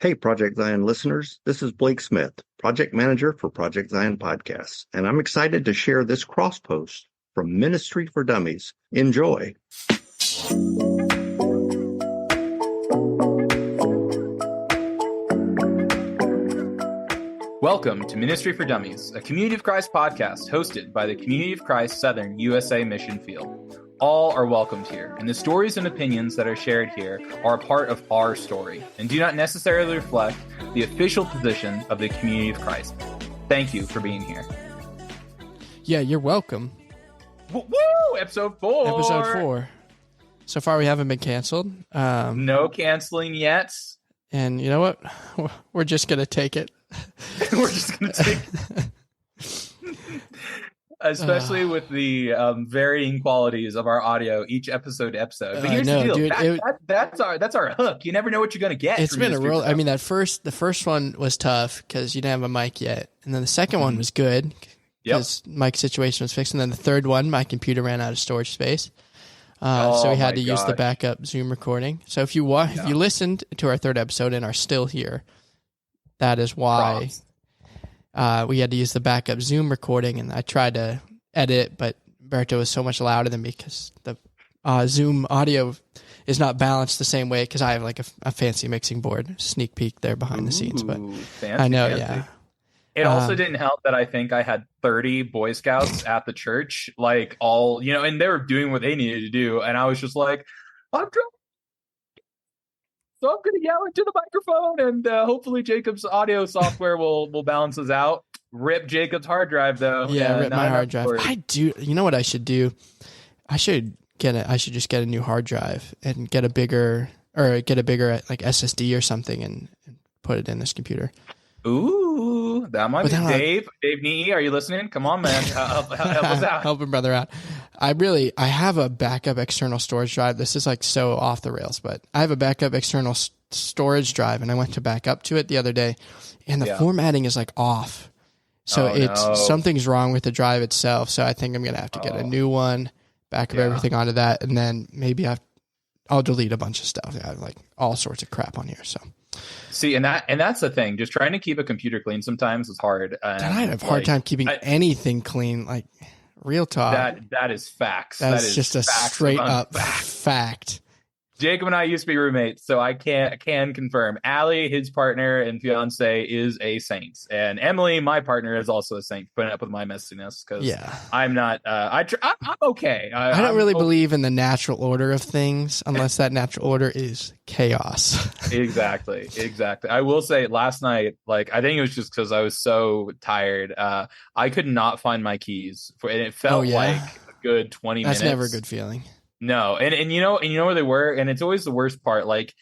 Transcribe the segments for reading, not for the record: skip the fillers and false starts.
Hey, Project Zion listeners, this is Blake Smith, Project Manager for Project Zion Podcasts, and I'm excited to share this cross post from Ministry for Dummies. Enjoy. Welcome to Ministry for Dummies, a Community of Christ podcast hosted by the Community of Christ Southern USA Mission Field. All are welcomed here, and the stories and opinions that are shared here are a part of our story and do not necessarily reflect the official position of the Community of Christ. Thank you for being here. Yeah, you're welcome. Woo! Episode 4! Episode 4. So far, we haven't been canceled. No canceling yet. And you know what? We're just going to take it. We're just going to take it. Especially with the varying qualities of our audio each episode to episode. But here's the deal. Dude, that's our hook. You never know what you're going to get. It's been a real... I mean, the first one was tough because you didn't have a mic yet. And then the second one was good because mic situation was fixed. And then the third one, my computer ran out of storage space. So we had to use the backup Zoom recording. So if you listened to our third episode and are still here, that is why... we had to use the backup Zoom recording, and I tried to edit, but Berto was so much louder than me because the Zoom audio is not balanced the same way because I have like a fancy mixing board. Sneak peek there behind the scenes, but fancy, I know, fancy. yeah. It also didn't help that I think I had 30 Boy Scouts at the church, like all, and they were doing what they needed to do, and I was just like, I'm drunk. So I'm going to yell into the microphone, and hopefully Jacob's audio software will balance us out. Rip Jacob's hard drive, though. Yeah, rip my hard drive. I do. You know what I should do? I should just get a new hard drive and get a bigger like SSD or something and put it in this computer. Ooh, that might be Dave. Dave Nee, are you listening? Come on, man. Help us out. Help a brother out. I have a backup external storage drive. This is like so off the rails, but I have a backup external storage drive, and I went to back up to it the other day, and the formatting is like off. So something's wrong with the drive itself. So I think I'm going to have to get a new one, back up everything onto that, and then maybe I'll delete a bunch of stuff. I have like all sorts of crap on here, so. See, and that's the thing. Just trying to keep a computer clean sometimes is hard. And I have a hard time keeping anything clean. Like, real talk. That is facts. That's just a straight up fact. Jacob and I used to be roommates, so I can confirm. Allie, his partner and fiance, is a saint, and Emily, my partner, is also a saint. Putting up with my messiness because I'm not. I'm okay. I don't really believe in the natural order of things unless that natural order is chaos. Exactly. I will say, last night, I think it was just because I was so tired. I could not find my keys, and it felt like a good 20 minutes. That's never a good feeling. No, and you know where they were, and it's always the worst part. Like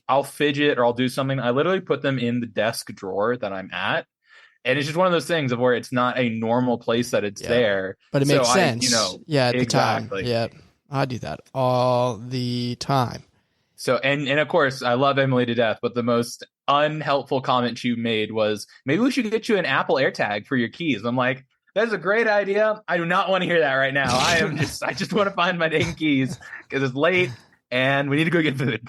I'll fidget or I'll do something. I literally put them in the desk drawer that I'm at, and it's just one of those things of where it's not a normal place that it's there, but it makes sense. At the time, I do that all the time. So and of course I love Emily to death, but the most unhelpful comment you made was, maybe we should get you an Apple AirTag for your keys. I'm like, that's a great idea. I do not want to hear that right now. I just want to find my dang keys because it's late and we need to go get food.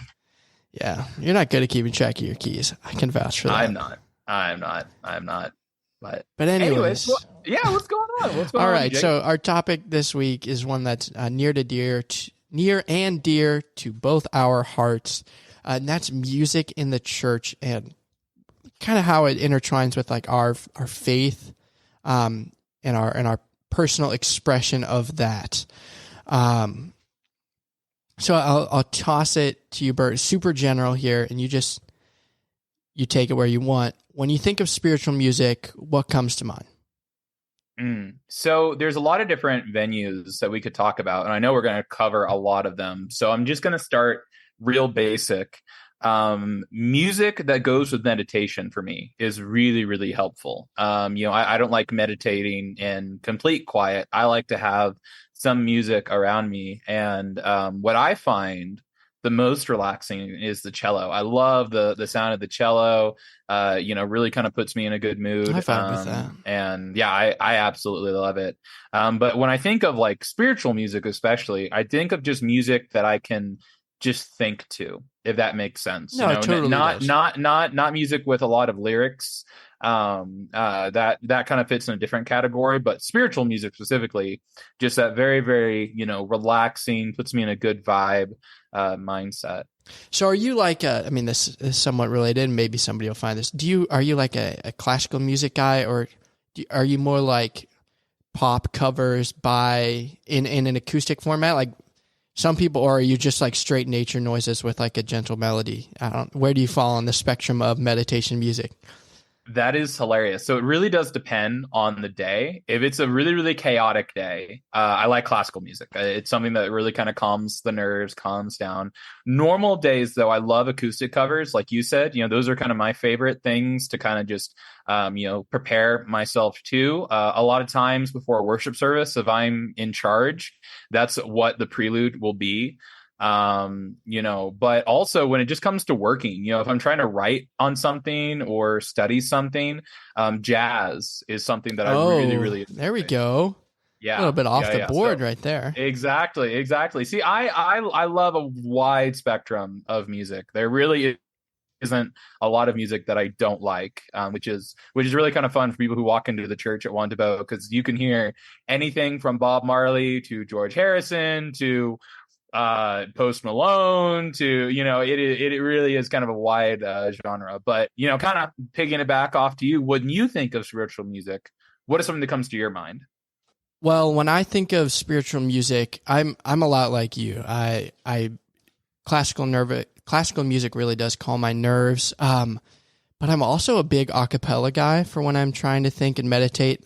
Yeah, you're not good at keeping track of your keys. I can vouch for that. I'm not. But anyways, what's going on? All right, so our topic this week is one that's near and dear to both our hearts, and that's music in the church and kind of how it intertwines with like our faith. And our personal expression of that. So I'll toss it to you, Bert. Super general here, and you take it where you want. When you think of spiritual music, what comes to mind? So there's a lot of different venues that we could talk about, and I know we're going to cover a lot of them. So I'm just going to start real basic. Music that goes with meditation for me is really, really helpful. I don't like meditating in complete quiet. I like to have some music around me. And what I find the most relaxing is the cello. I love the sound of the cello. Really kind of puts me in a good mood. I find with that. And I absolutely love it. But when I think of like spiritual music, especially, I think of just music that I can just think to, if that makes sense. No, it totally does. Not music with a lot of lyrics. That kind of fits in a different category, but spiritual music specifically, just that very, very, relaxing, puts me in a good vibe mindset. So are you like this is somewhat related, and maybe somebody will find this. Are you like a classical music guy, or are you more like pop covers in an acoustic format, like some people, or are you just like straight nature noises with like a gentle melody? Where do you fall on the spectrum of meditation music? That is hilarious. So it really does depend on the day. If it's a really, really chaotic day, I like classical music. It's something that really kind of calms the nerves, calms down. Normal days, though, I love acoustic covers. Like you said, those are kind of my favorite things to kind of just, prepare myself to. A lot of times before a worship service, if I'm in charge, that's what the prelude will be. But also when it just comes to working, if I'm trying to write on something or study something, jazz is something that I really, really enjoy. There we go. Yeah. A little bit off the board right there. Exactly. See, I love a wide spectrum of music. There really isn't a lot of music that I don't like, which is really kind of fun for people who walk into the church at Wantabo, because you can hear anything from Bob Marley to George Harrison to Post Malone to it really is kind of a wide genre. But kind of picking it back off to you, when you think of spiritual music, what is something that comes to your mind? Well, when I think of spiritual music, I'm a lot like you. Classical music really does calm my nerves. But I'm also a big a cappella guy for when I'm trying to think and meditate.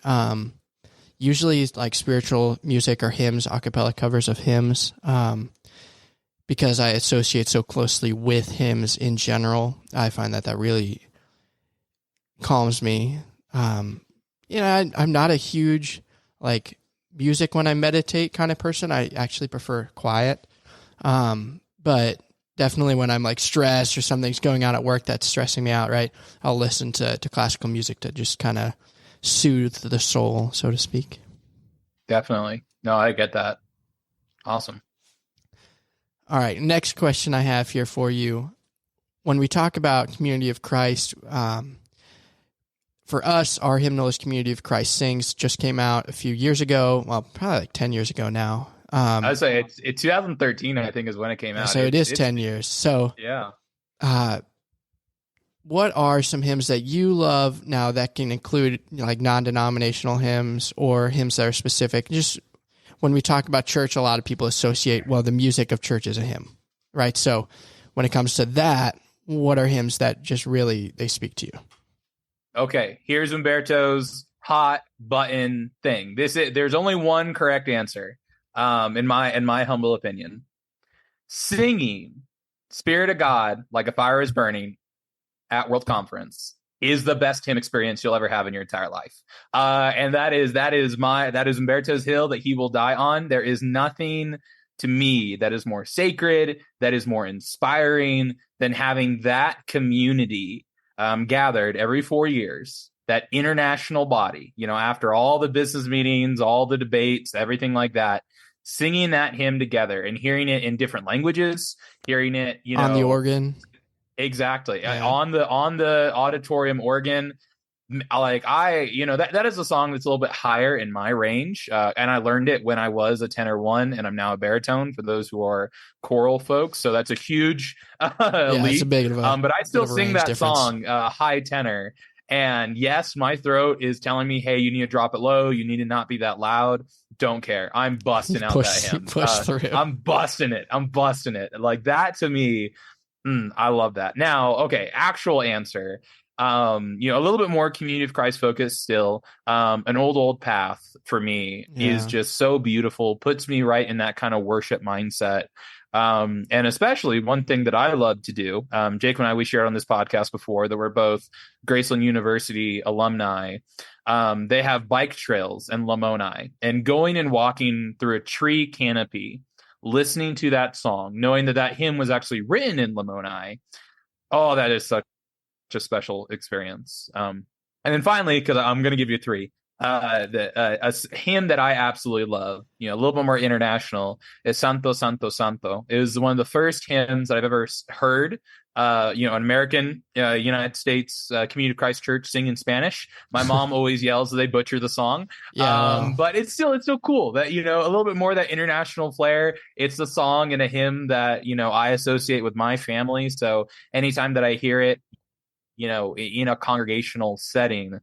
Usually like spiritual music or hymns, a cappella covers of hymns, because I associate so closely with hymns in general. I find that really calms me. I'm not a huge like music when I meditate kind of person. I actually prefer quiet. But definitely when I'm like stressed or something's going on at work that's stressing me out, right, I'll listen to classical music to just kind of soothe the soul, so to speak. Definitely. No, I get that. Awesome. All right. Next question I have here for you. When we talk about Community of Christ, for us, our hymnal is Community of Christ Sings, just came out a few years ago. Well, probably like 10 years ago now. I would say it's 2013, I think, is when it came out. So it is 10 years. So yeah. What are some hymns that you love now that can include like non-denominational hymns or hymns that are specific? Just when we talk about church, a lot of people associate, the music of church is a hymn, right? So when it comes to that, what are hymns that just really, they speak to you? Okay, here's Umberto's hot button thing. There's only one correct answer, in my humble opinion. Singing Spirit of God Like a Fire is Burning at World Conference is the best hymn experience you'll ever have in your entire life. And that is Umberto's hill that he will die on. There is nothing to me that is more sacred, that is more inspiring than having that community gathered every 4 years, that international body, after all the business meetings, all the debates, everything like that, singing that hymn together and hearing it in different languages, hearing it, on the organ. Exactly. Yeah. On the auditorium organ. Like that is a song that's a little bit higher in my range. And I learned it when I was a tenor one, and I'm now a baritone for those who are choral folks. So that's a huge leap. It's a big but I still sing that difference. song high tenor. And yes, my throat is telling me, hey, you need to drop it low. You need to not be that loud. Don't care. I'm busting out that hymn. Push through. I'm busting it. Like that to me. I love that. Now, okay, actual answer. A little bit more Community of Christ focused still. An old path for me is just so beautiful, puts me right in that kind of worship mindset. And especially one thing that I love to do, Jake and I, we shared on this podcast before that we're both Graceland University alumni. They have bike trails in Lamoni, and going and walking through a tree canopy, listening to that song, knowing that hymn was actually written in Lamoni. Oh, that is such a special experience. And then finally, because I'm going to give you three, A hymn that I absolutely love, a little bit more international, is Santo, Santo, Santo. It was one of the first hymns that I've ever heard. An American, United States Community of Christ Church sing in Spanish. My mom always yells that they butcher the song. But it's still cool that, a little bit more of that international flair. It's the song and a hymn that, I associate with my family. So anytime that I hear it, in a congregational setting,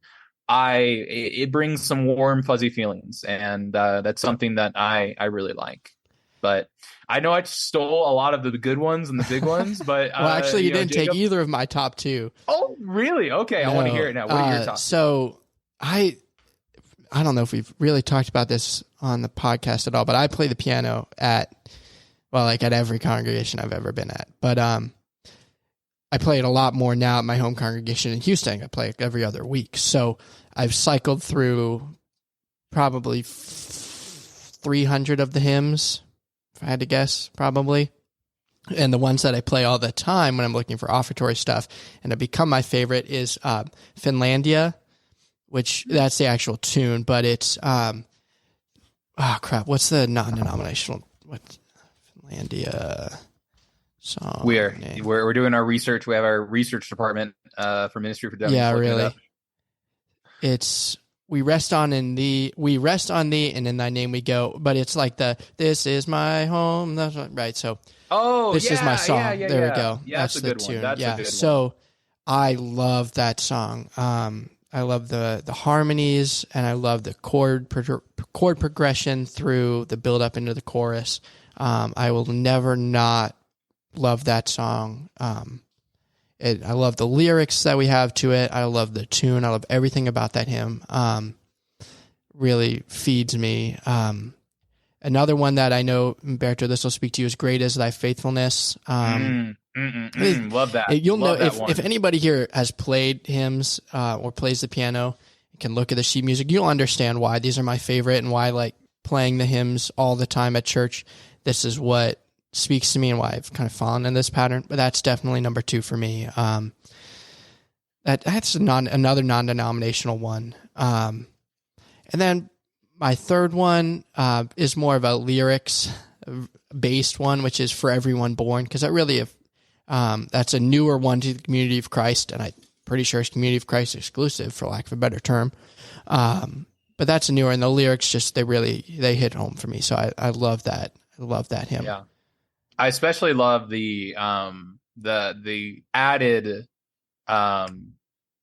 it brings some warm, fuzzy feelings, and that's something that I really like. But I know I stole a lot of the good ones and the big ones, but well, actually, you didn't Jacob, take either of my top two. Oh, really? Okay, no, I want to hear it now. What are your top? So I don't know if we've really talked about this on the podcast at all, but I play the piano at every congregation I've ever been at. But I play it a lot more now at my home congregation in Houston. I play it every other week. So I've cycled through probably 300 of the hymns, if I had to guess, probably. And the ones that I play all the time when I'm looking for offertory stuff and have become my favorite is Finlandia, which that's the actual tune, but it's, what's the non-denominational, Finlandia song? We're doing our research. We have our research department for Ministry for Dummies. Yeah, really. It's we rest on thee, and in thy name we go. But it's like this is my home. That's right. So this is my song. Yeah, there we go. Yeah, that's a the good tune. One. That's yeah. A good so one. I love that song. I love the harmonies, and I love the chord progression through the build up into the chorus. I will never not love that song. I love the lyrics that we have to it. I love the tune. I love everything about that hymn. Really feeds me. Another one that I know, Umberto, this will speak to you, is Great Is Thy Faithfulness. Love that. You'll love know that if anybody here has played hymns or plays the piano, can look at the sheet music, you'll understand why these are my favorite and why I like playing the hymns all the time at church. This is what speaks to me and why I've kind of fallen in this pattern, but that's definitely number 2 for me. That's another non-denominational one. And then my third one is more of a lyrics-based one, which is For Everyone Born, because that's a newer one to the Community of Christ, and I'm pretty sure it's Community of Christ exclusive, for lack of a better term. But that's a newer, and the lyrics they hit home for me. So I love that. I love that hymn. Yeah. I especially love the added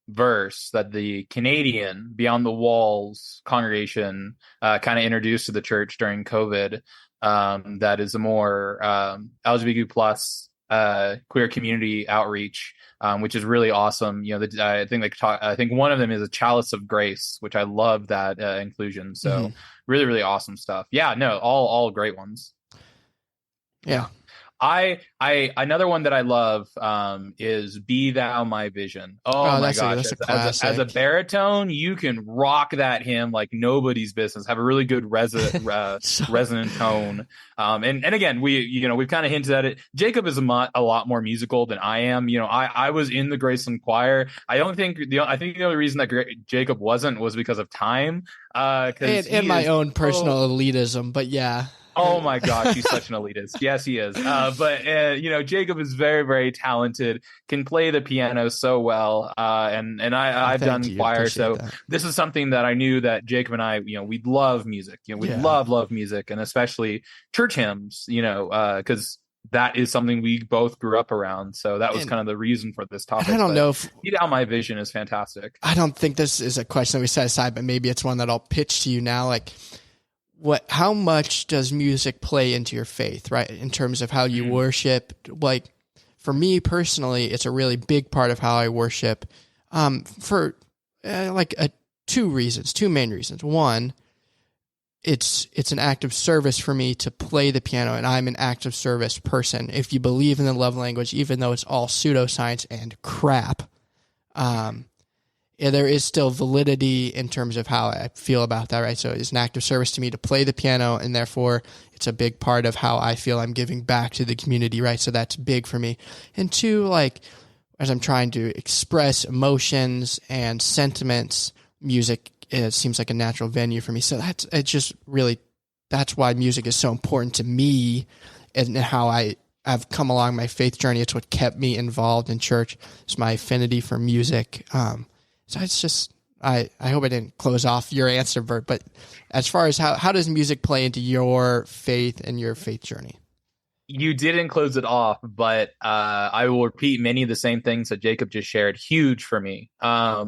verse that the Canadian Beyond the Walls congregation kind of introduced to the church during COVID. That is a more LGBTQ plus queer community outreach, which is really awesome. I think one of them is a chalice of grace, which I love that inclusion. So really, really awesome stuff. Yeah, no, all great ones. Yeah. Another one that I love is Be Thou My Vision. Oh my gosh. As a baritone, you can rock that hymn like nobody's business. Have a really good resonant tone. And again, we've kind of hinted at it. Jacob is a lot more musical than I am. I was in the Graceland choir. I think the only reason that Jacob wasn't was because of time. And my own personal elitism, but yeah. Oh my gosh, he's such an elitist. Yes, he is. But Jacob is very, very talented, can play the piano so well. And I've done choir, so this is something that I knew that Jacob and I, we love music. We love music, and especially church hymns. Because that is something we both grew up around. So that was kind of the reason for this topic. I don't know if Be Thou My Vision is fantastic. I don't think this is a question that we set aside, but maybe it's one that I'll pitch to you now. Like, how much does music play into your faith, right? In terms of how you worship? Like, for me personally, it's a really big part of how I worship. For two main reasons. One, it's an act of service for me to play the piano, and I'm an act of service person. If you believe in the love language, even though it's all pseudoscience and crap, there is still validity in terms of how I feel about that, right? So it's an act of service to me to play the piano, and therefore it's a big part of how I feel I'm giving back to the community, right? So that's big for me. And two, as I'm trying to express emotions and sentiments, music it seems like a natural venue for me. So that's why music is so important to me, and how I've come along my faith journey. It's what kept me involved in church. It's my affinity for music. So it's just, I hope I didn't close off your answer, Bert, but as far as how does music play into your faith and your faith journey? You didn't close it off, but I will repeat many of the same things that Jacob just shared. Huge for me. I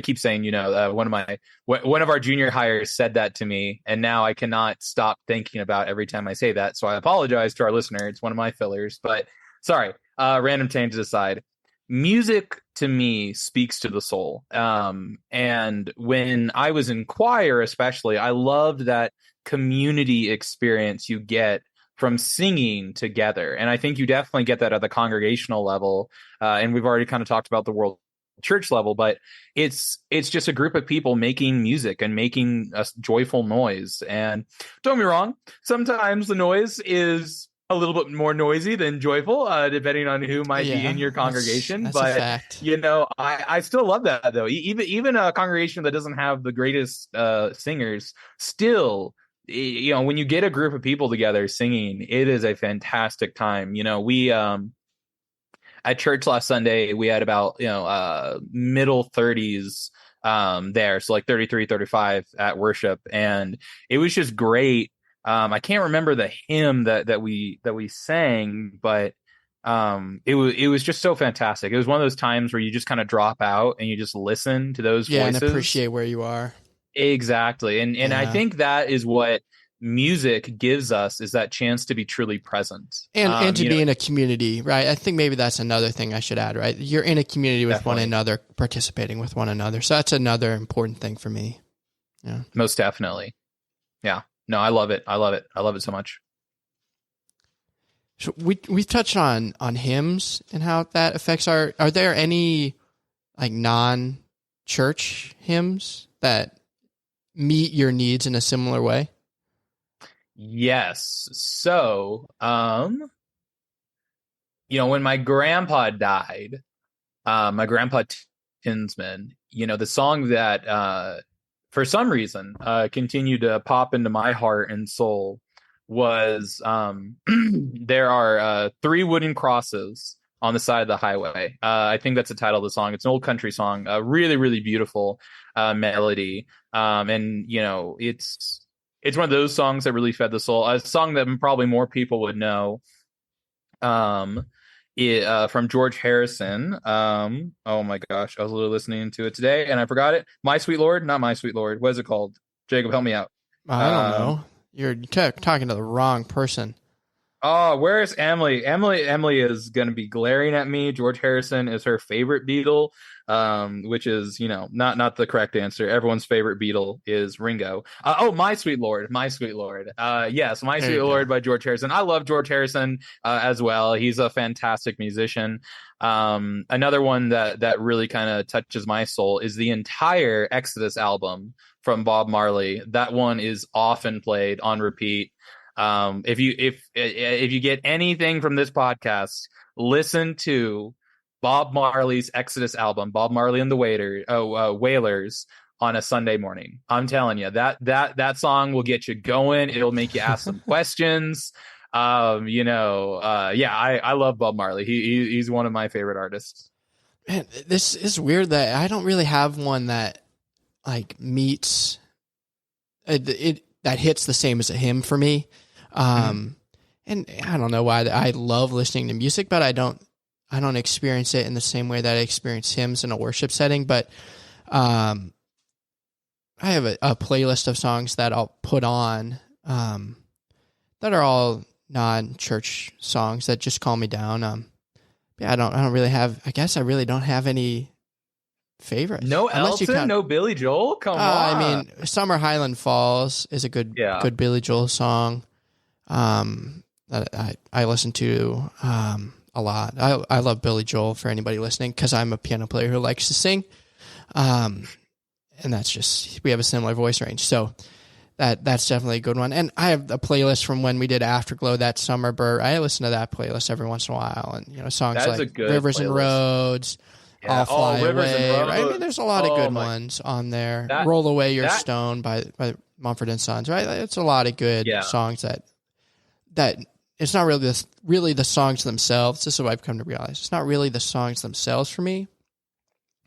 keep saying, one of our junior hires said that to me, and now I cannot stop thinking about every time I say that. So I apologize to our listener. It's one of my fillers, but sorry. Random tangent aside. Music to me speaks to the soul. And when I was in choir, especially, I loved that community experience you get from singing together. And I think you definitely get that at the congregational level. And we've already kind of talked about the world church level, but it's just a group of people making music and making a joyful noise. And don't get me wrong, sometimes the noise is a little bit more noisy than joyful, depending on who might be in your congregation. That's but a fact. I still love that though. Even a congregation that doesn't have the greatest singers, still, when you get a group of people together singing, it is a fantastic time. We at church last Sunday, we had about middle 30s there, so like 33, 35 at worship, and it was just great. I can't remember the hymn that we sang, but it was just so fantastic. It was one of those times where you just kind of drop out and you just listen to those voices and appreciate where you are. Exactly. And I think that is what music gives us, is that chance to be truly present and to be in a community, right? I think maybe that's another thing I should add, right? You're in a community with one another, participating with one another. So that's another important thing for me. Yeah, most definitely. Yeah. No, I love it. I love it so much. So we've touched on hymns and how that affects are there any like non-church hymns that meet your needs in a similar way? Yes. So, when my grandpa died, my grandpa Tinsman, the song that for some reason continued to pop into my heart and soul was there are 3 wooden crosses on the side of the highway. I think that's the title of the song. It's an old country song, a really, really beautiful melody. And it's one of those songs that really fed the soul. A song that probably more people would know. From George Harrison. Oh my gosh, I was literally listening to it today and I forgot it. My Sweet Lord, not My Sweet Lord. What is it called? Jacob, help me out. I don't know. You're talking to the wrong person. Oh, where is Emily? Emily is going to be glaring at me. George Harrison is her favorite Beatle, which is, not the correct answer. Everyone's favorite Beatle is Ringo. My Sweet Lord. My Sweet Lord. Yes, My Sweet Lord by George Harrison. I love George Harrison as well. He's a fantastic musician. Another one that really kind of touches my soul is the entire Exodus album from Bob Marley. That one is often played on repeat. If you get anything from this podcast, listen to Bob Marley's Exodus album, Bob Marley and the Wailers, on a Sunday morning. I'm telling you, that song will get you going. It'll make you ask some questions. I love Bob Marley. He's one of my favorite artists. Man, this is weird that I don't really have one that like meets it that hits the same as a hymn for me. And I don't know why I love listening to music, but I don't experience it in the same way that I experience hymns in a worship setting. But I have a playlist of songs that I'll put on that are all non-church songs that just calm me down. I don't really have. I guess I really don't have any favorites. No Elton, no Billy Joel. Come on. I mean, Summer Highland Falls is a good Billy Joel song. That I listen to a lot. I love Billy Joel, for anybody listening, because I'm a piano player who likes to sing. And that's just, we have a similar voice range. So that's definitely a good one. And I have a playlist from when we did Afterglow that summer, Bert. I listen to that playlist every once in a while. And, songs like Rivers and Roads, I'll Fly Rivers Away. and Roads. Right? I mean, there's a lot of good ones on there. Roll Away Your Stone by Mumford and Sons, right? It's a lot of good songs that it's not really the songs themselves. This is what I've come to realize. It's not really the songs themselves for me.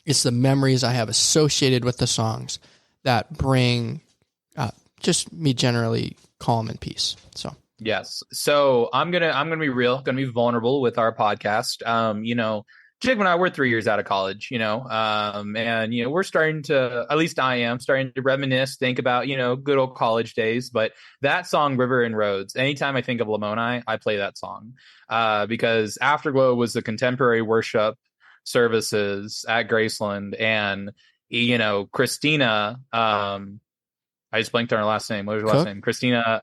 It's the memories I have associated with the songs that bring just me generally calm and peace. So yes. So I'm gonna be real, gonna be vulnerable with our podcast. Jake and I, we're 3 years out of college, and we're starting to, at least I am starting to reminisce, think about, good old college days. But that song, River and Roads, anytime I think of Lamoni, I play that song because Afterglow was the contemporary worship services at Graceland, and Christina, I just blanked on her last name. What was her last name? Christina.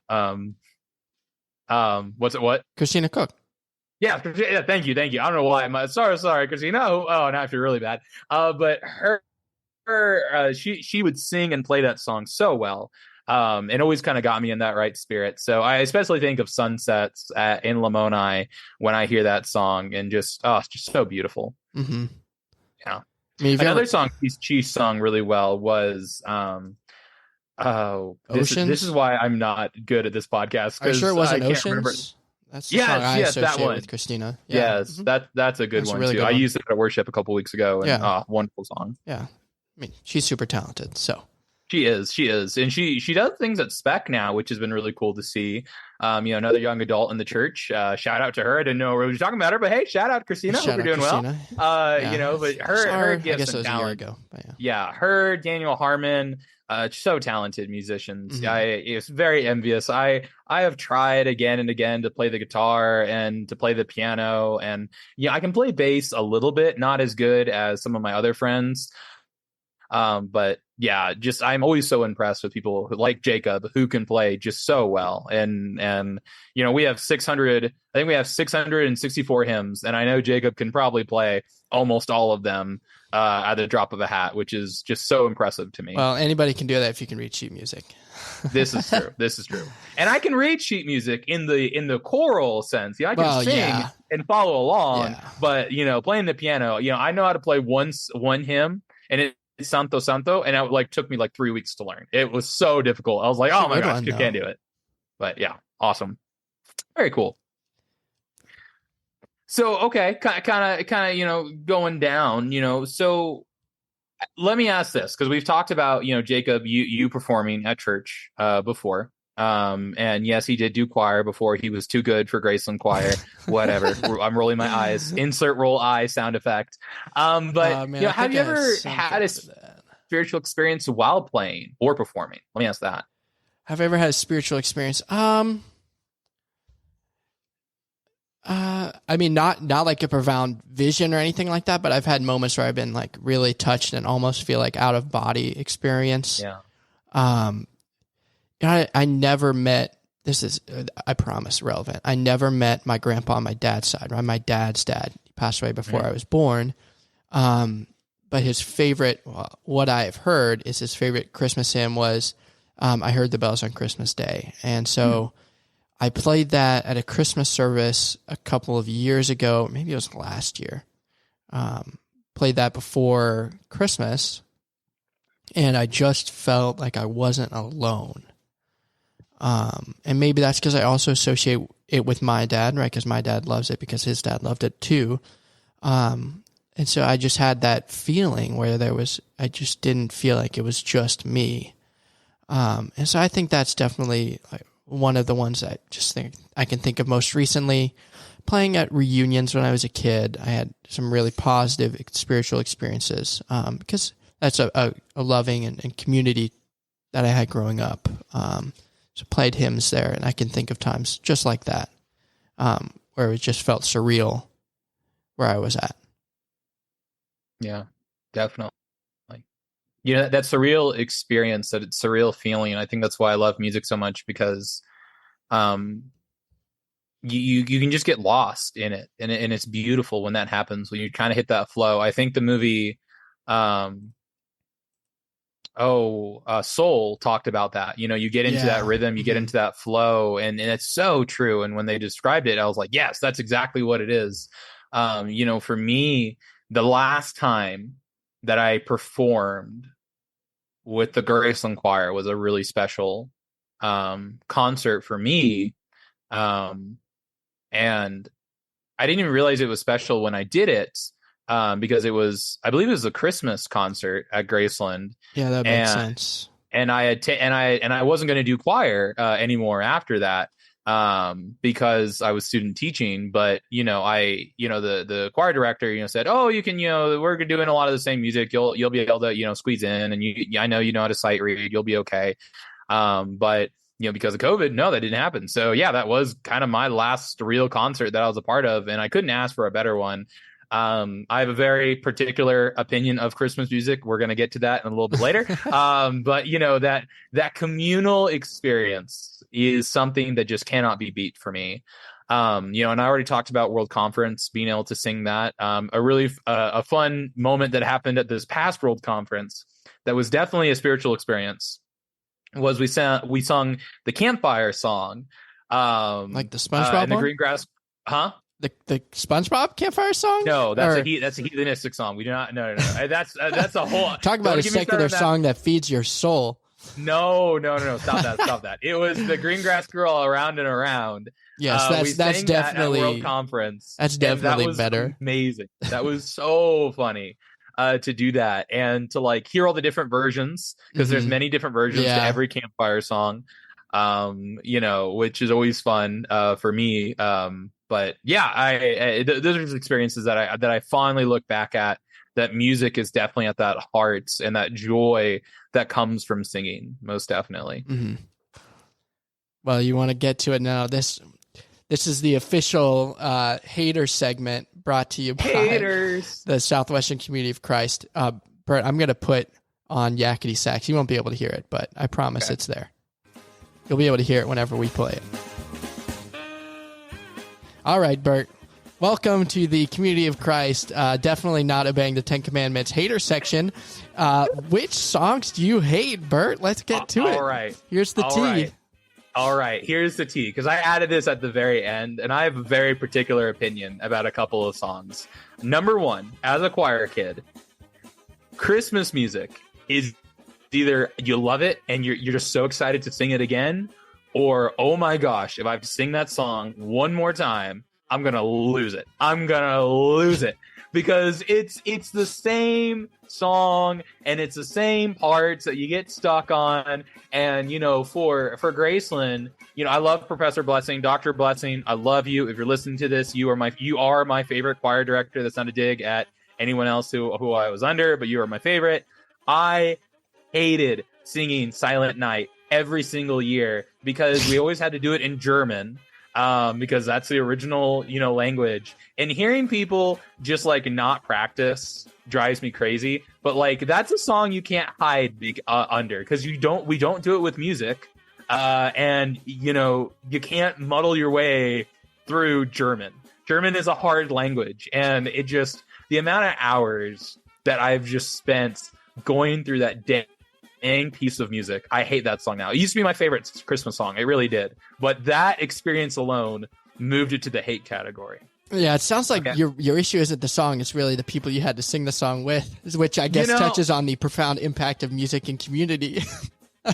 What's it? What? Christina Cook. Yeah, thank you. I don't know why. Sorry, Christina. Oh, now I feel really bad. But she would sing and play that song so well, and always kind of got me in that right spirit. So I especially think of sunsets in Lamoni when I hear that song, and it's just so beautiful. Mm-hmm. Yeah. Another song she sung really well was this is why I'm not good at this podcast. Are you sure it wasn't Oceans? That's the song I associate that one with Christina. Yeah. Yes, that's a good one really too. I used it at worship a couple weeks ago, and wonderful song. Yeah, I mean, she's super talented. So she is, and she does things at Spec now, which has been really cool to see. Another young adult in the church. Shout out to her. I didn't know we were talking about her, but hey, shout out Christina. Hope you're doing Christina. Well. But her gifts, I guess it was talent. A year ago. Her, Daniel Harmon. So talented musicians. Mm-hmm. It's very envious. I have tried again and again to play the guitar and to play the piano, and I can play bass a little bit, not as good as some of my other friends. But I'm always so impressed with people like Jacob who can play just so well. And we have 600. I think we have 664 hymns, and I know Jacob can probably play almost all of them at the drop of a hat, which is just so impressive to me. Well, anybody can do that if you can read sheet music. This is true. And I can read sheet music in the choral sense. I can sing and follow along, but playing the piano, I know how to play one hymn, and it's Santo Santo, and it took me 3 weeks to learn. It was so difficult. I was like, oh my gosh, you can't do it. But awesome. Very cool. So, okay, kind of, going down, so let me ask this, because we've talked about, Jacob, you performing at church before. And yes, he did do choir before he was too good for Graceland choir, whatever. I'm rolling my eyes, insert roll eye sound effect. But have you ever had a spiritual experience while playing or performing? Let me ask that. Have I ever had a spiritual experience? I mean, not like a profound vision or anything like that, but I've had moments where I've been really touched and almost feel out of body experience. Yeah. I never met, this is, I promise, relevant. I never met my grandpa on my dad's side, right? My dad's dad. He passed away before I was born. But his favorite, what I have heard is his favorite Christmas hymn was, I Heard the Bells on Christmas Day. And so I played that at a Christmas service a couple of years ago. Maybe it was last year. Played that before Christmas. And I just felt like I wasn't alone. And maybe that's because I also associate it with my dad, right? Because my dad loves it because his dad loved it too. And so I just had that feeling where I just didn't feel like it was just me. And so I think that's definitely one of the ones that I can think of most recently. Playing at reunions when I was a kid, I had some really positive spiritual experiences because that's a loving and community that I had growing up. So played hymns there, and I can think of times just like that where it just felt surreal where I was at. Yeah, definitely. That surreal experience, that it's surreal feeling. And I think that's why I love music so much, because you can just get lost in it. And it's beautiful when that happens, when you kind of hit that flow. I think the movie Soul talked about that. You get into that rhythm, you get into that flow, and it's so true. And when they described it, I was like, yes, that's exactly what it is. For me, the last time that I performed with the Graceland Choir was a really special concert for me. And I didn't even realize it was special when I did it, because I believe it was a Christmas concert at Graceland. Yeah, that makes sense. And I wasn't going to do choir anymore after that, because I was student teaching. But the choir director said, oh, you can, we're doing a lot of the same music. You'll be able to squeeze in, and I know you know how to sight read. You'll be okay. But because of COVID, no, that didn't happen. So yeah, that was kind of my last real concert that I was a part of, and I couldn't ask for a better one. I have a very particular opinion of Christmas music. We're going to get to that in a little bit later. But that communal experience is something that just cannot be beat for me. And I already talked about World Conference, being able to sing that. A really a fun moment that happened at this past World Conference that was definitely a spiritual experience was we sung the campfire song, like the SpongeBob and the green grass, huh? The SpongeBob campfire song? No, that's a heathenistic song. We do not. No. That's a whole. Talk about a secular song that feeds your soul. No. Stop that. It was the Green Grass Girl, Around and Around. Yes, that's definitely that at World Conference. That's definitely better. Amazing. That was so funny. To do that and to hear all the different versions, because there's many different versions to every campfire song, which is always fun for me. But yeah, those are just experiences that I finally look back at, that music is definitely at that heart and that joy that comes from singing, most definitely. Mm-hmm. Well, you want to get to it now. This is the official hater segment brought to you by the Southwestern Community of Christ. Bert, I'm going to put on yakety sax. You won't be able to hear it, but I promise it's there. You'll be able to hear it whenever we play it. All right, Bert. Welcome to the Community of Christ. Definitely not obeying the Ten Commandments hater section. Which songs do you hate, Bert? Let's get to it. All right. Here's the tea. All right, here's the tea, because I added this at the very end, and I have a very particular opinion about a couple of songs. Number one, as a choir kid, Christmas music is either you love it and you're just so excited to sing it again, or, oh my gosh, if I have to sing that song one more time, I'm going to lose it. Because it's the same song and it's the same parts that you get stuck on. And, for Graceland, I love Professor Blessing, Dr. Blessing. I love you. If you're listening to this, you are my favorite choir director. That's not a dig at anyone else who I was under, but you are my favorite. I hated singing Silent Night every single year because we always had to do it in German. Because that's the original, language, and hearing people just not practice drives me crazy. But that's a song you can't hide under, because we don't do it with music, and you can't muddle your way through German. German is a hard language, and the amount of hours that I've just spent going through that dang piece of music. I hate that song now. It used to be my favorite Christmas song. It really did. But that experience alone moved it to the hate category. Yeah, it sounds like your issue isn't the song. It's really the people you had to sing the song with, which I guess touches on the profound impact of music and community.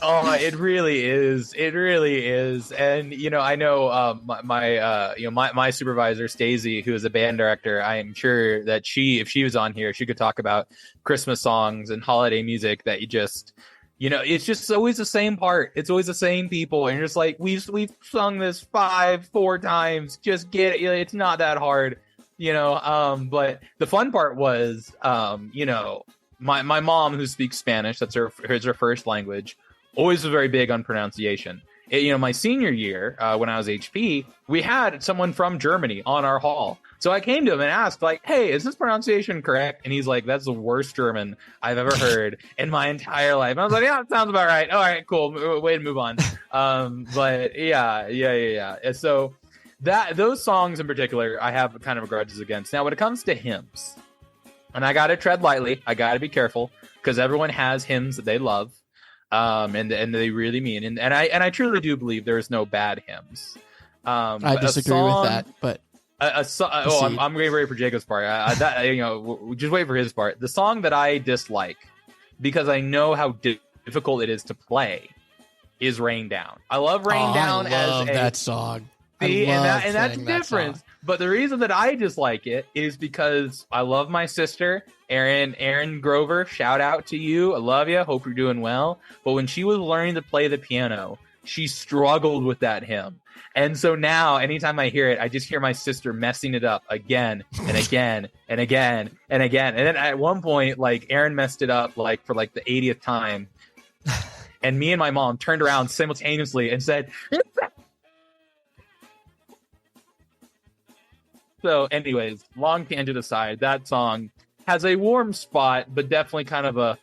Oh, it really is. It really is. And, I know my supervisor, Stacey, who is a band director, I am sure that if she was on here, she could talk about Christmas songs and holiday music that it's just always the same part. It's always the same people. And you're just we've sung this 4 times. Just get it. It's not that hard, but the fun part was, my mom, who speaks Spanish, that's her first language, always was very big on pronunciation. My senior year, when I was HP, we had someone from Germany on our hall. So I came to him and asked, hey, is this pronunciation correct? And he's like, that's the worst German I've ever heard in my entire life. And I was like, yeah, that sounds about right. All right, cool. Way to move on. But yeah. And so those songs in particular, I have kind of grudges against. Now, when it comes to hymns, and I got to tread lightly, I got to be careful, because everyone has hymns that they love. And they really mean, and I truly do believe there is no bad hymns. I disagree with that, but I'm getting ready for Jacob's part. Just wait for his part. The song that I dislike because I know how difficult it is to play is "Rain Down." I love "Rain Down" I love as that song. See, and that's the difference. But the reason that I dislike it is because I love my sister, Erin Grover. Shout out to you. I love you. Hope you're doing well. But when she was learning to play the piano, she struggled with that hymn. And so now, anytime I hear it, I just hear my sister messing it up again and again and again and again. And then at one point, like, Erin messed it up like for like the 80th time. And me and my mom turned around simultaneously and said, so anyways, long tangent aside, that song has a warm spot, but definitely kind of a,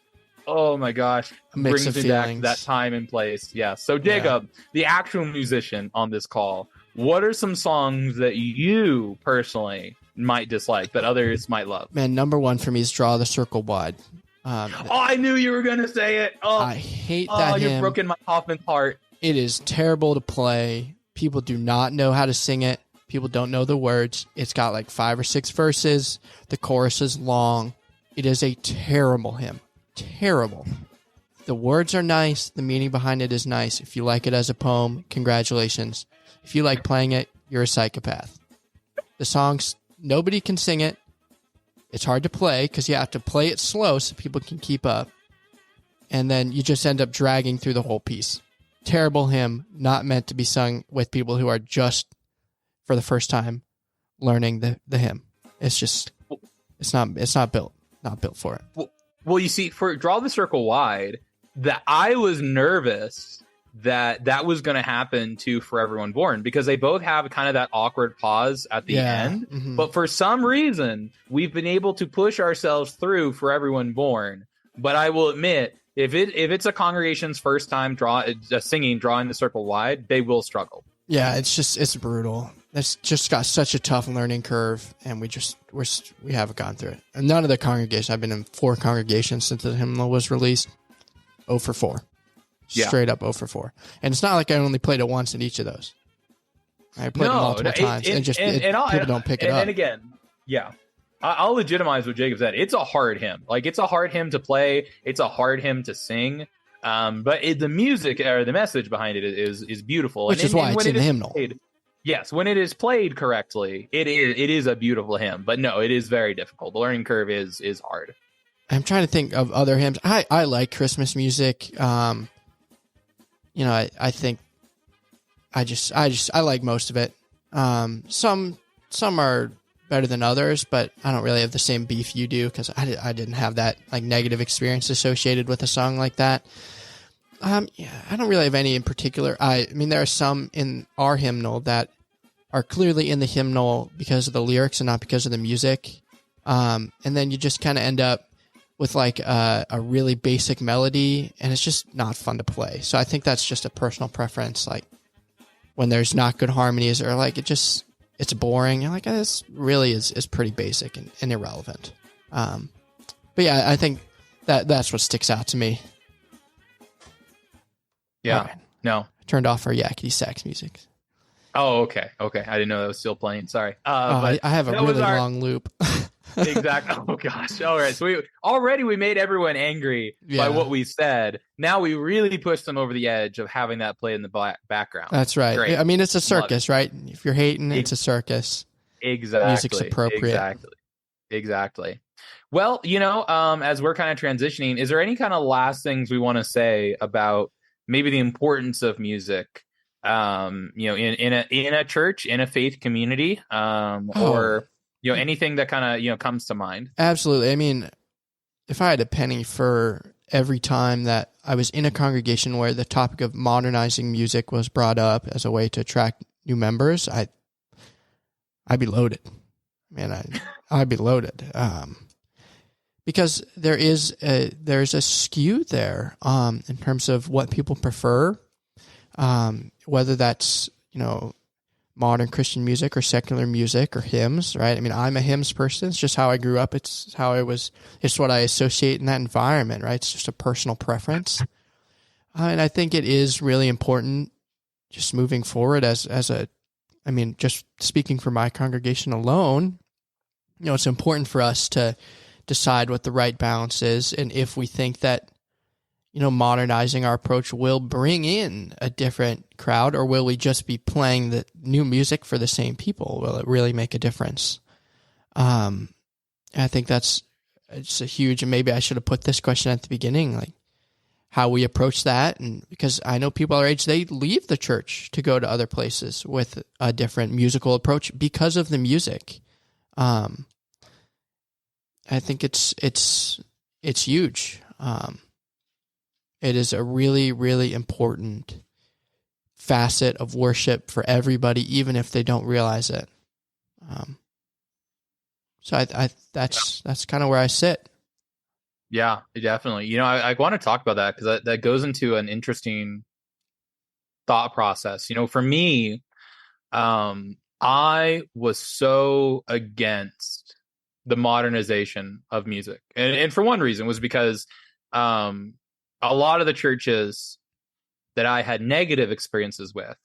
oh my gosh, brings me back to that time and place. Yeah. So Jacob, the actual musician on this call, what are some songs that you personally might dislike that others might love? Man, number one for me is Draw the Circle Wide. I knew you were going to say it. Oh, I hate that hymn. You've broken my Hoffman's heart. It is terrible to play. People do not know how to sing it. People don't know the words. It's got like 5 or 6 verses. The chorus is long. It is a terrible hymn. Terrible. The words are nice. The meaning behind it is nice. If you like it as a poem, congratulations. If you like playing it, you're a psychopath. The songs, nobody can sing it. It's hard to play because you have to play it slow so people can keep up. And then you just end up dragging through the whole piece. Terrible hymn, not meant to be sung with people who are just for the first time learning the hymn. It's just, it's not built for it. Well, you see, for Draw the Circle Wide, that I was nervous that was going to happen to For Everyone Born because they both have kind of that awkward pause at the end. Mm-hmm. But for some reason, we've been able to push ourselves through For Everyone Born. But I will admit, if it's a congregation's first time singing Drawing the Circle Wide, they will struggle. Yeah, it's brutal. It's just got such a tough learning curve, and we haven't gone through it. And none of the congregations, I've been in 4 congregations since the hymnal was released. 0 for 4. Straight up 0 for 4. And it's not like I only played it once in each of those. I played it multiple times, people don't pick it up. And again, I'll legitimize what Jacob said. It's a hard hymn. Like, it's a hard hymn to play. It's a hard hymn to sing. But the music or the message behind it is beautiful. Which is why it's in the hymnal. Yes, when it is played correctly, it is a beautiful hymn. But no, it is very difficult. The learning curve is hard. I'm trying to think of other hymns. I like Christmas music. I think I like most of it. Some are better than others, but I don't really have the same beef you do because I didn't have that like negative experience associated with a song like that. I don't really have any in particular. I mean, there are some in our hymnal that are clearly in the hymnal because of the lyrics and not because of the music. And then you just kind of end up with like a really basic melody, and it's just not fun to play. So I think that's just a personal preference. Like when there's not good harmonies or like it's boring. You're like, this really is pretty basic and irrelevant. But yeah, I think that's what sticks out to me. Yeah. Right. No. I turned off our yakety sax music. Oh, okay. I didn't know that was still playing. Sorry. But I have a really long loop. Exactly. Oh gosh. All right. So we made everyone angry by what we said. Now we really pushed them over the edge of having that play in the background. That's right. Great. I mean, it's a circus, right? If you're hating, it's a circus. Exactly. Music's appropriate. Exactly. Well, as we're kind of transitioning, is there any kind of last things we want to say about maybe the importance of music, in a church, in a faith community, or anything that kind of comes to mind? Absolutely. I mean, if I had a penny for every time that I was in a congregation where the topic of modernizing music was brought up as a way to attract new members, I'd be loaded. Man, I'd be loaded. Because there's a skew there in terms of what people prefer, whether that's modern Christian music or secular music or hymns, right? I mean, I'm a hymns person. It's just how I grew up. It's how it's what I associate in that environment, right? It's just a personal preference. And I think it is really important just moving forward as I mean, just speaking for my congregation alone, it's important for us to decide what the right balance is, and if we think that, modernizing our approach will bring in a different crowd, or will we just be playing the new music for the same people? Will it really make a difference? I think it's a huge, and maybe I should have put this question at the beginning, like how we approach that. And because I know people our age, they leave the church to go to other places with a different musical approach because of the music. I think it's huge. It is a really, really important facet of worship for everybody, even if they don't realize it. So that's kind of where I sit. Yeah, definitely. I want to talk about that because that goes into an interesting thought process. For me, I was so against the modernization of music, and for one reason was because a lot of the churches that I had negative experiences with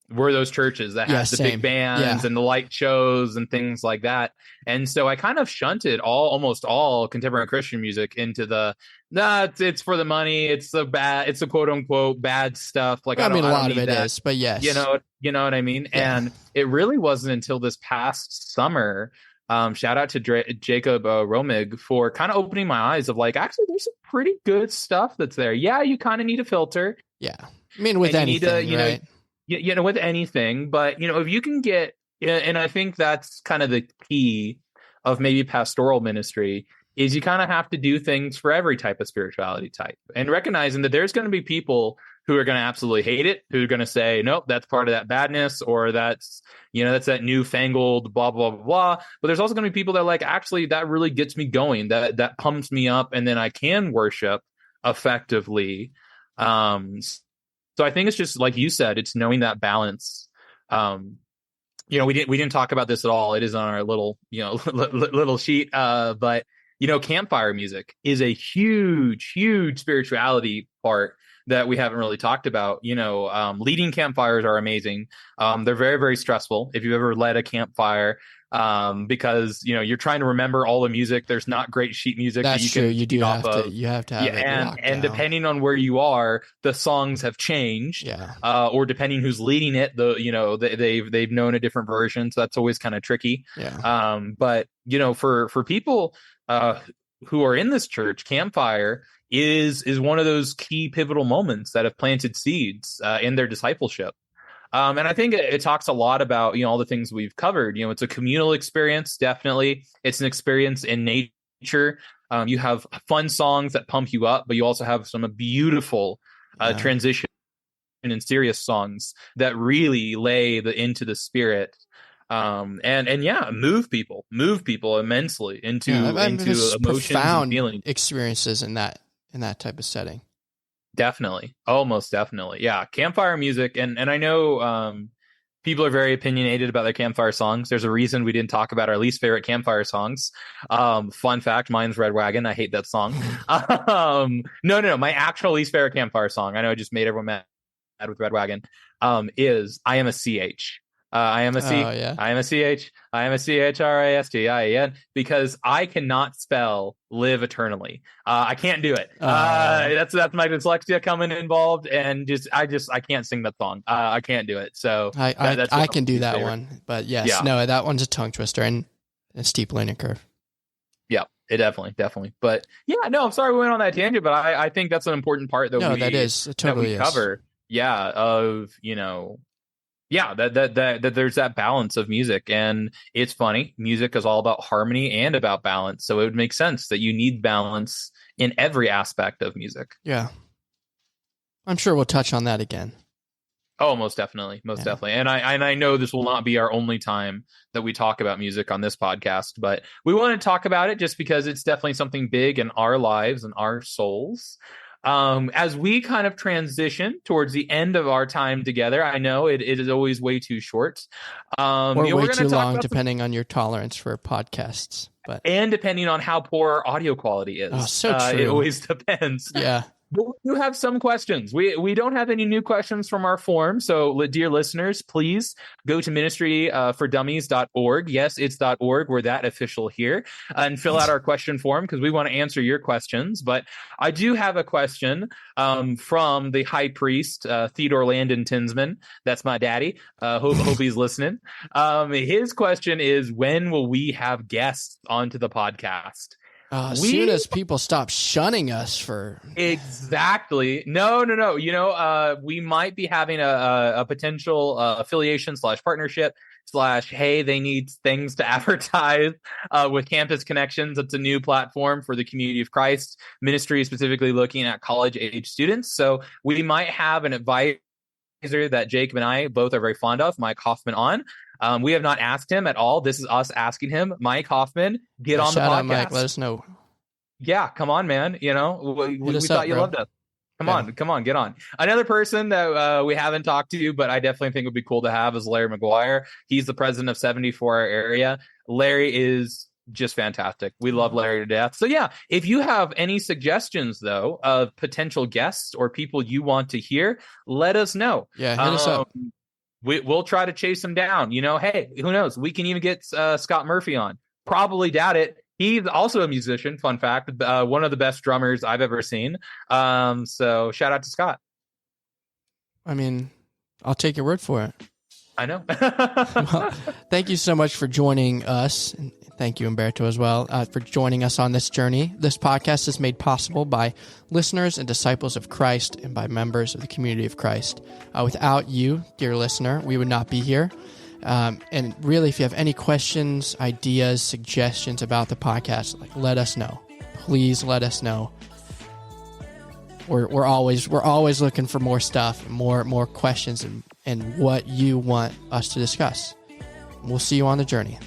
were those churches that had the big bands and the light shows and things like that. And so I kind of shunted almost all contemporary Christian music into it's for the money. It's the quote unquote bad stuff. Like, I mean, a lot of it is, but yes, you know what I mean? Yeah. And it really wasn't until this past summer, shout out to Jacob Romig for kind of opening my eyes of like, actually, there's some pretty good stuff that's there. Yeah, you kind of need a filter. Yeah. I mean, with anything, right? With anything, but if you can get, and I think that's kind of the key of maybe pastoral ministry, is you kind of have to do things for every type of spirituality type, and recognizing that there's going to be people who are going to absolutely hate it, who are going to say, nope, that's part of that badness, or that's that newfangled blah, blah, blah, blah. But there's also going to be people that are like, actually, that really gets me going, that pumps me up, and then I can worship effectively. So I think it's just like you said, it's knowing that balance. We didn't talk about this at all. It is on our little little sheet. But campfire music is a huge, huge spirituality part that we haven't really talked about. Leading campfires are amazing. They're very, very stressful. If you've ever led a campfire, because you're trying to remember all the music. There's not great sheet music. That's that true. You do have to. You have to have it locked and down. Depending on where you are, the songs have changed. Yeah. Or depending who's leading it, they've known a different version. So that's always kind of tricky. Yeah. But for people who are in this church, campfire is one of those key pivotal moments that have planted seeds in their discipleship. And I think it talks a lot about, all the things we've covered. It's a communal experience, definitely. It's an experience in nature. You have fun songs that pump you up, but you also have some beautiful transition and serious songs that really lay into the spirit. Move people immensely into emotions profound and feelings. Experiences in that type of setting. Definitely. Oh, most definitely. Yeah. Campfire music. And I know people are very opinionated about their campfire songs. There's a reason we didn't talk about our least favorite campfire songs. Fun fact, mine's Red Wagon. I hate that song. No. My actual least favorite campfire song, I know I just made everyone mad with Red Wagon, is I Am a CH. I am a C. Oh, yeah. I am a CH. I am a CHRISTIEN, because I cannot spell live eternally. I can't do it. That's my dyslexia coming involved, and I can't sing that song. I can't do it. So I can do that one, but yes, no, that one's a tongue twister and a steep learning curve. Yeah, it definitely. But yeah, no, I'm sorry we went on that tangent, but I think that's an important part that we cover. Yeah, of that there's that balance of music, and it's funny. Music is all about harmony and about balance. So it would make sense that you need balance in every aspect of music. Yeah. I'm sure we'll touch on that again. Oh, most definitely. Definitely. And I know this will not be our only time that we talk about music on this podcast, but we want to talk about it just because it's definitely something big in our lives and our souls. As we kind of transition towards the end of our time together, I know it is always way too short. Or way too long, depending on your tolerance for podcasts. And depending on how poor our audio quality is. Oh, so true. It always depends. Yeah. But we do have some questions. We don't have any new questions from our form. So, dear listeners, please go to ministryfordummies.org. Yes, it's .org. We're that official here. And fill out our question form because we want to answer your questions. But I do have a question from the high priest, Theodore Landon Tinsman. That's my daddy. Hope he's listening. His question is, when will we have guests onto the podcast? As soon as people stop shunning us for exactly. No. You know, we might be having a potential affiliation / partnership / hey, they need things to advertise with Campus Connections. It's a new platform for the Community of Christ ministry, specifically looking at college age students. So we might have an advisor that Jacob and I both are very fond of, Mike Hoffman, on. We have not asked him at all. This is us asking him. Mike Hoffman, get on the podcast. Shout out, Mike. Let us know. Yeah, come on, man. You know, we thought you loved us. Come on, get on. Another person that we haven't talked to, but I definitely think would be cool to have is Larry McGuire. He's the president of 74 our area. Larry is just fantastic. We love Larry to death. So yeah, if you have any suggestions though of potential guests or people you want to hear, let us know. Yeah, hit us up. We'll try to chase them down. You know, hey, who knows? We can even get Scott Murphy on. Probably doubt it. He's also a musician. Fun fact, one of the best drummers I've ever seen. So shout out to Scott. I mean, I'll take your word for it. I know. Well, thank you so much for joining us. And thank you, Umberto, as well, for joining us on this journey. This podcast is made possible by listeners and disciples of Christ and by members of the community of Christ. Without you, dear listener, we would not be here. And really, if you have any questions, ideas, suggestions about the podcast, let us know. Please let us know. We're always looking for more stuff, more questions, and what you want us to discuss. We'll see you on the journey.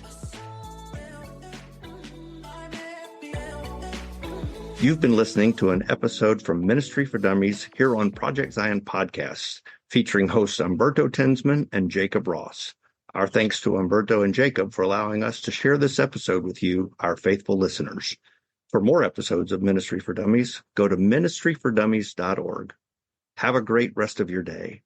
You've been listening to an episode from Ministry for Dummies here on Project Zion Podcasts, featuring hosts Umberto Tinsman and Jacob Ross. Our thanks to Umberto and Jacob for allowing us to share this episode with you, our faithful listeners. For more episodes of Ministry for Dummies, go to ministryfordummies.org. Have a great rest of your day.